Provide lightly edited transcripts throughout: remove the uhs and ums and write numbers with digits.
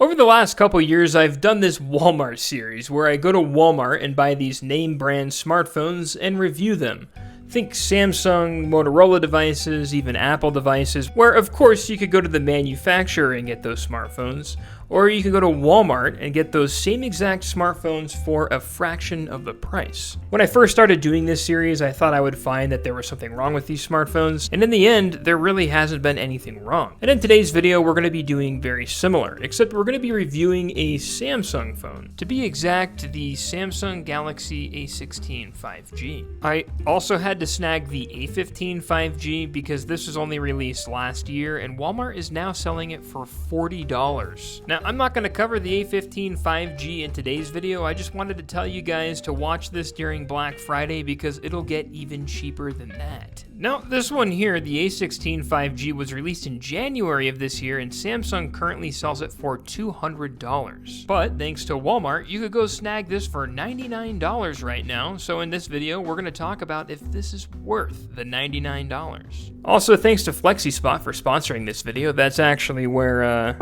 Over the last couple years, I've done this Walmart series where I go to Walmart and buy these name brand smartphones and review them. Think Samsung, Motorola devices, even Apple devices, where of course you could go to the manufacturer and get those smartphones, or you could go to Walmart and get those same exact smartphones for a fraction of the price. When I first started doing this series, I thought I would find that there was something wrong with these smartphones, and in the end, there really hasn't been anything wrong. And in today's video, we're going to be doing very similar, except we're going to be reviewing a Samsung phone. To be exact, the Samsung Galaxy A16 5G. I also had to snag the A15 5G because this was only released last year, and Walmart is now selling it for $40. Now, I'm not going to cover the A15 5G in today's video. I just wanted to tell you guys to watch this during Black Friday because it'll get even cheaper than that. Now, this one here, the A16 5G, was released in January of this year, and Samsung currently sells it for $200. But thanks to Walmart, you could go snag this for $99 right now. So in this video, we're going to talk about if this is worth the $99. Also, thanks to FlexiSpot for sponsoring this video. That's actually where,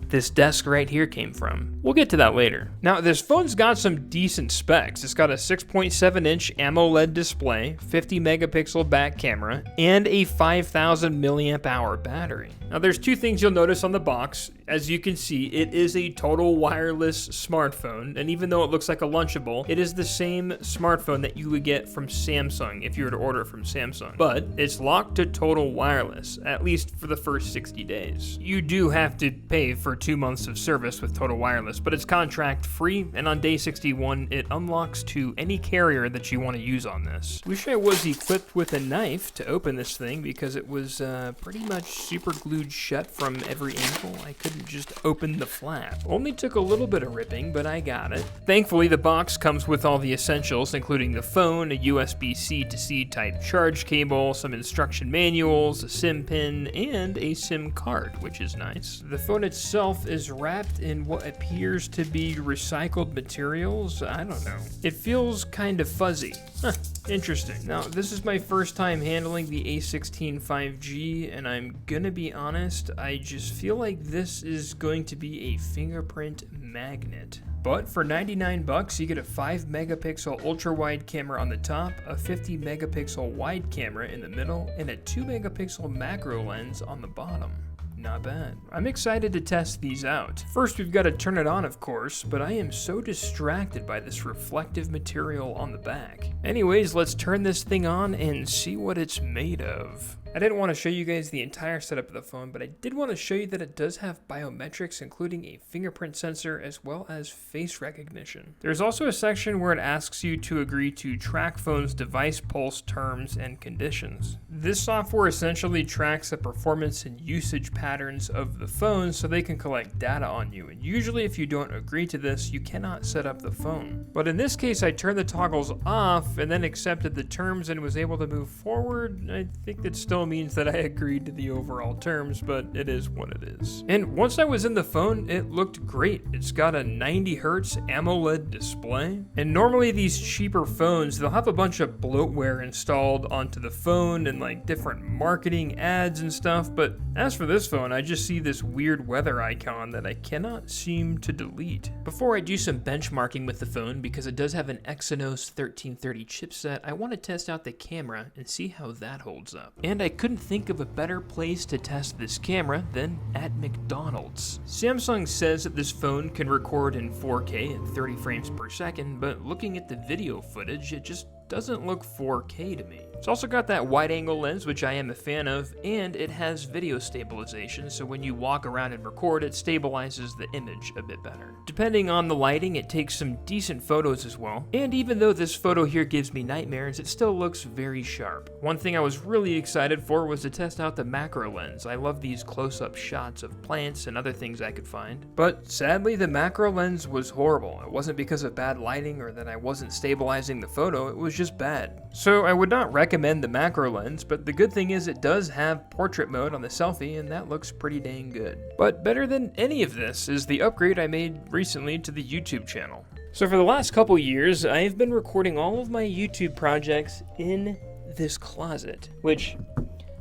this desk right here came from. We'll get to that later. Now, this phone's got some decent specs. It's got a 6.7-inch AMOLED display, 50 megapixel back camera, and a 5,000 milliamp hour battery. Now, there's two things you'll notice on the box. As you can see, it is a total wireless smartphone, and even though it looks like a Lunchable, it is the same smartphone that you would get from Samsung if you were to order it from Samsung. But it's locked to total wireless, at least for the first 60 days. You do have to pay for 2 months of service with Total Wireless, but it's contract free, and on day 61, it unlocks to any carrier that you want to use on this. Wish I was equipped with a knife to open this thing because it was pretty much super glued shut from every angle. I couldn't just open the flap. Only took a little bit of ripping, but I got it. Thankfully, the box comes with all the essentials, including the phone, a USB-C to C type charge cable, some instruction manuals, a SIM pin, and a SIM card, which is nice. The phone itself is wrapped in what appears to be recycled materials. I don't know. It feels kind of fuzzy. Huh, interesting. Now, this is my first time handling the A16 5G, and I'm gonna be honest, I just feel like this is going to be a fingerprint magnet. But for 99 bucks, you get a 5 megapixel ultra wide camera on the top, a 50 megapixel wide camera in the middle, and a 2 megapixel macro lens on the bottom. Not bad. I'm excited to test these out. First, we've got to turn it on, of course, but I am so distracted by this reflective material on the back. Anyways, let's turn this thing on and see what it's made of. I didn't want to show you guys the entire setup of the phone, but I did want to show you that it does have biometrics, including a fingerprint sensor as well as face recognition. There's also a section where it asks you to agree to TracFone's device pulse terms and conditions. This software essentially tracks the performance and usage patterns of the phone so they can collect data on you, and usually if you don't agree to this, you cannot set up the phone. But in this case, I turned the toggles off and then accepted the terms and was able to move forward. I think that still means that I agreed to the overall terms, but it is what it is. And once I was in the phone, it looked great. It's got a 90 hertz AMOLED display, and normally these cheaper phones, they'll have a bunch of bloatware installed onto the phone and like different marketing ads and stuff, but as for this phone, I just see this weird weather icon that I cannot seem to delete. Before I do some benchmarking with the phone, because it does have an Exynos 1330 chipset, I want to test out the camera and see how that holds up. And I couldn't think of a better place to test this camera than at McDonald's. Samsung says that this phone can record in 4K at 30 frames per second, but looking at the video footage, it just doesn't look 4K to me. It's also got that wide angle lens, which I am a fan of, and it has video stabilization, so when you walk around and record, it stabilizes the image a bit better. Depending on the lighting, it takes some decent photos as well, and even though this photo here gives me nightmares, it still looks very sharp. One thing I was really excited for was to test out the macro lens. I love these close-up shots of plants and other things I could find, but sadly the macro lens was horrible. It wasn't because of bad lighting or that I wasn't stabilizing the photo, it was just bad. So I would not recommend the macro lens, but the good thing is it does have portrait mode on the selfie, and that looks pretty dang good. But better than any of this is the upgrade I made recently to the YouTube channel. So for the last couple years, I've been recording all of my YouTube projects in this closet, which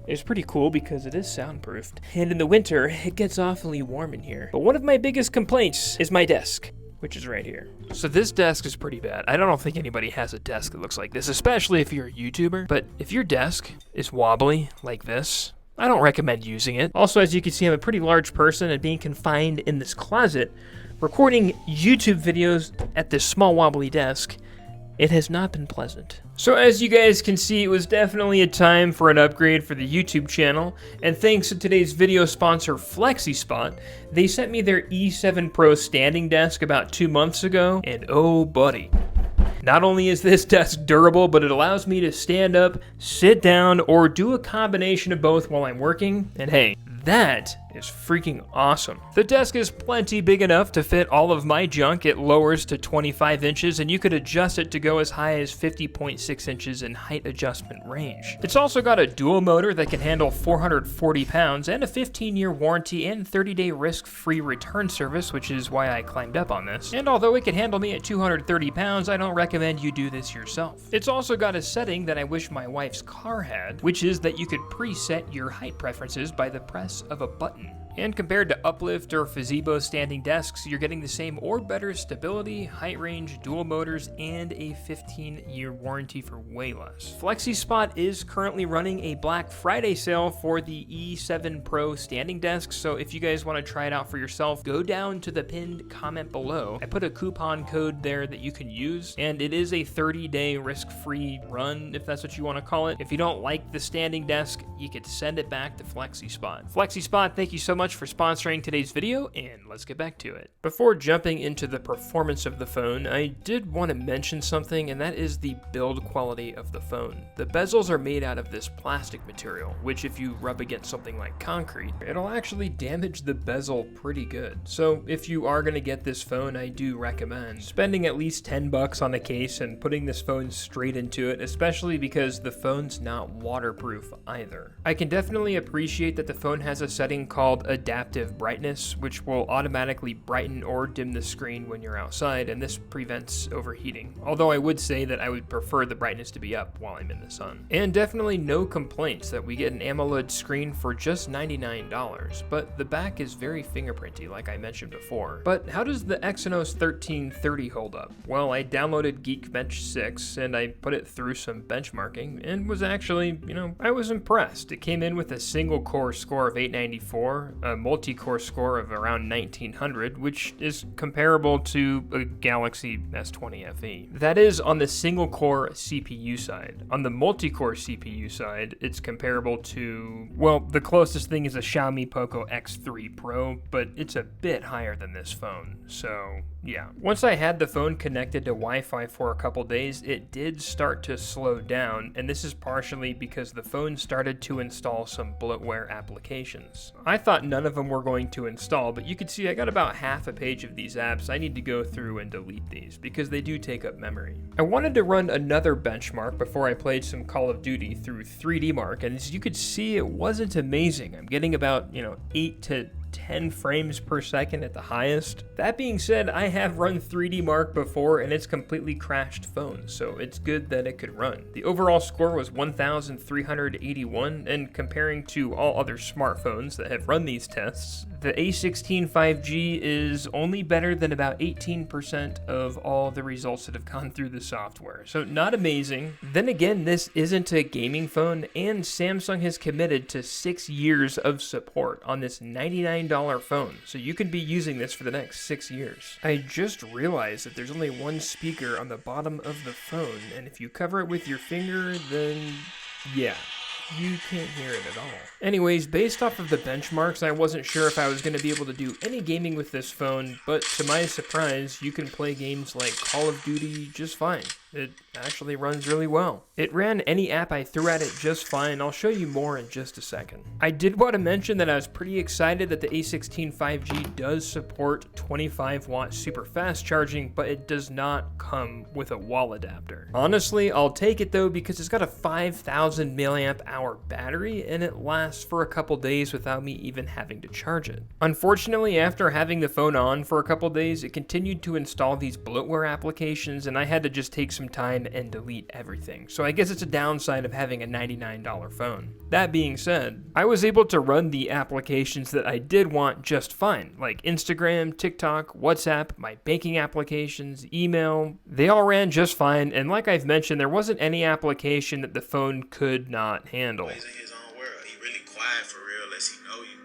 is pretty cool because it is soundproofed. And in the winter, it gets awfully warm in here. But one of my biggest complaints is my desk, which is right here. So this desk is pretty bad. I don't think anybody has a desk that looks like this, especially if you're a YouTuber. But if your desk is wobbly like this, I don't recommend using it. Also, as you can see, I'm a pretty large person, and being confined in this closet, recording YouTube videos at this small wobbly desk, it has not been pleasant. So as you guys can see, it was definitely a time for an upgrade for the YouTube channel, and thanks to today's video sponsor FlexiSpot, they sent me their E7 Pro standing desk about 2 months ago, and oh buddy. Not only is this desk durable, but it allows me to stand up, sit down, or do a combination of both while I'm working, and hey, that is freaking awesome. The desk is plenty big enough to fit all of my junk. It lowers to 25 inches, and you could adjust it to go as high as 50.6 inches in height adjustment range. It's also got a dual motor that can handle 440 pounds and a 15-year warranty and 30-day risk-free return service, which is why I climbed up on this. And although it can handle me at 230 pounds, I don't recommend you do this yourself. It's also got a setting that I wish my wife's car had, which is that you could preset your height preferences by the press of a button. And compared to Uplift or Fazebo standing desks, you're getting the same or better stability, height range, dual motors, and a 15-year warranty for way less. FlexiSpot is currently running a Black Friday sale for the E7 Pro standing desk, so if you guys want to try it out for yourself, go down to the pinned comment below. I put a coupon code there that you can use, and it is a 30-day risk-free run, if that's what you want to call it. If you don't like the standing desk, you could send it back to FlexiSpot. FlexiSpot, thank you so much for sponsoring today's video, and let's get back to it. Before jumping into the performance of the phone, I did want to mention something, and that is the build quality of the phone. The bezels are made out of this plastic material, which if you rub against something like concrete, it'll actually damage the bezel pretty good. So if you are going to get this phone, I do recommend spending at least 10 bucks on a case and putting this phone straight into it, especially because the phone's not waterproof either. I can definitely appreciate that the phone has a setting called adaptive brightness, which will automatically brighten or dim the screen when you're outside, and this prevents overheating. Although I would say that I would prefer the brightness to be up while I'm in the sun. And definitely no complaints that we get an AMOLED screen for just $99, but the back is very fingerprinty like I mentioned before. But how does the Exynos 1330 hold up? Well, I downloaded Geekbench 6 and I put it through some benchmarking and was actually, I was impressed. It came in with a single core score of 894, a multi-core score of around 1900, which is comparable to a Galaxy S20 FE. That is on the single-core CPU side. On the multi-core CPU side, it's comparable to, well, the closest thing is a Xiaomi Poco X3 Pro, but it's a bit higher than this phone, so yeah. Once I had the phone connected to Wi-Fi for a couple days, it did start to slow down, and this is partially because the phone started to install some bloatware applications. I thought none of them were going to install, but you can see I got about half a page of these apps. I need to go through and delete these because they do take up memory. I wanted to run another benchmark before I played some Call of Duty through 3D Mark, and as you could see, it wasn't amazing. I'm getting about, 8 to 10 frames per second at the highest. That being said, I have run 3D Mark before and it's completely crashed phones, so it's good that it could run. The overall score was 1,381, and comparing to all other smartphones that have run these tests, the A16 5G is only better than about 18% of all the results that have gone through the software, so not amazing. Then again, this isn't a gaming phone, and Samsung has committed to 6 years of support on this $99 phone, so you can be using this for the next 6 years. I just realized that there's only one speaker on the bottom of the phone, and if you cover it with your finger, then yeah, you can't hear it at all. Anyways, based off of the benchmarks, I wasn't sure if I was going to be able to do any gaming with this phone, but to my surprise, you can play games like Call of Duty just fine. It actually runs really well. It ran any app I threw at it just fine. I'll show you more in just a second. I did want to mention that I was pretty excited that the A16 5G does support 25 watt super fast charging, but it does not come with a wall adapter. Honestly, I'll take it though because it's got a 5,000 milliamp hour battery and it lasts for a couple days without me even having to charge it. Unfortunately, after having the phone on for a couple days, it continued to install these bloatware applications and I had to just take some some time and delete everything. So I guess it's a downside of having a $99 phone. That being said, I was able to run the applications that I did want just fine, like Instagram, TikTok, WhatsApp, my banking applications, email. They all ran just fine, and like I've mentioned, there wasn't any application that the phone could not handle. He's in his own world. He really quiet for real unless he know you.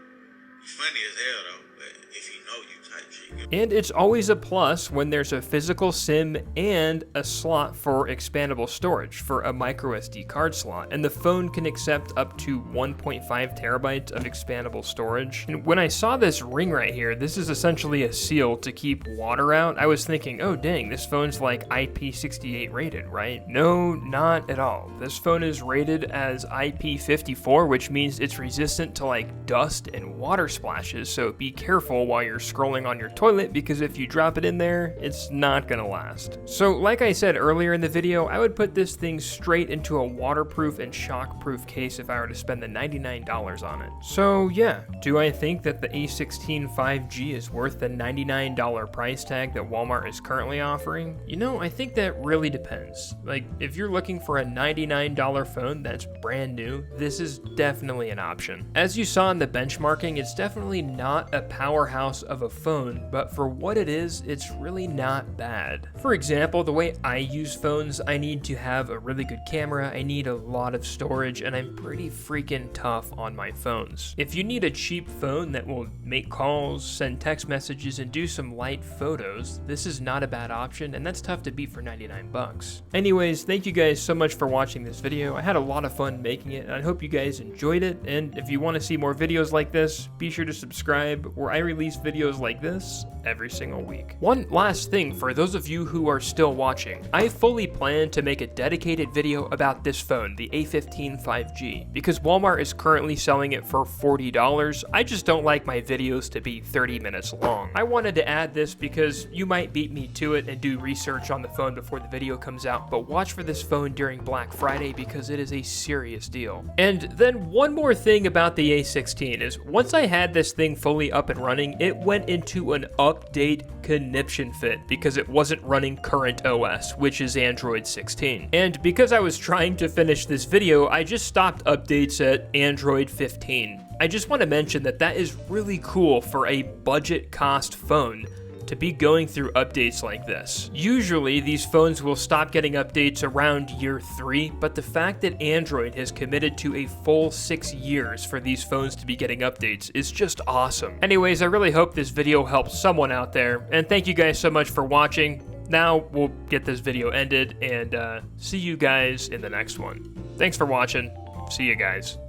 He's funny as hell though, but if he know you type shit. And it's always a plus when there's a physical SIM and a slot for expandable storage for a micro SD card slot, and the phone can accept up to 1.5 terabytes of expandable storage. And when I saw this ring right here, this is essentially a seal to keep water out. I was thinking, oh dang, this phone's like IP68 rated, right? No, not at all. This phone is rated as IP54, which means it's resistant to like dust and water splashes, so be careful while you're scrolling on your toilet, because if you drop it in there, it's not gonna last. So like I said earlier in the video, I would put this thing straight into a waterproof and shockproof case if I were to spend the $99 on it. So yeah, do I think that the A16 5G is worth the $99 price tag that Walmart is currently offering? You know, I think that really depends. Like, if you're looking for a $99 phone that's brand new, this is definitely an option. As you saw in the benchmarking, it's definitely not a powerhouse of a phone, but for what it is, it's really not bad. For example, the way I use phones, I need to have a really good camera, I need a lot of storage, and I'm pretty freaking tough on my phones. If you need a cheap phone that will make calls, send text messages, and do some light photos, this is not a bad option, and that's tough to beat for 99 bucks. Anyways, thank you guys so much for watching this video. I had a lot of fun making it, and I hope you guys enjoyed it, and if you want to see more videos like this, be sure to subscribe, where I release videos like this every single week. One last thing for those of you who are still watching, I fully plan to make a dedicated video about this phone, the A15 5G, because Walmart is currently selling it for $40. I just don't like my videos to be 30 minutes long. I wanted to add this because you might beat me to it and do research on the phone before the video comes out, but watch for this phone during Black Friday because it is a serious deal. And then one more thing about the A16 is once I had this thing fully up and running, it went into an update conniption fit because it wasn't running current OS, which is Android 16. And because I was trying to finish this video, I just stopped updates at Android 15. I just want to mention that that is really cool for a budget cost phone to be going through updates like this. Usually these phones will stop getting updates around year 3, but the fact that Android has committed to a full 6 years for these phones to be getting updates is just awesome. Anyways, I really hope this video helps someone out there, and thank you guys so much for watching. Now we'll get this video ended, and see you guys in the next one. Thanks for watching. See you guys.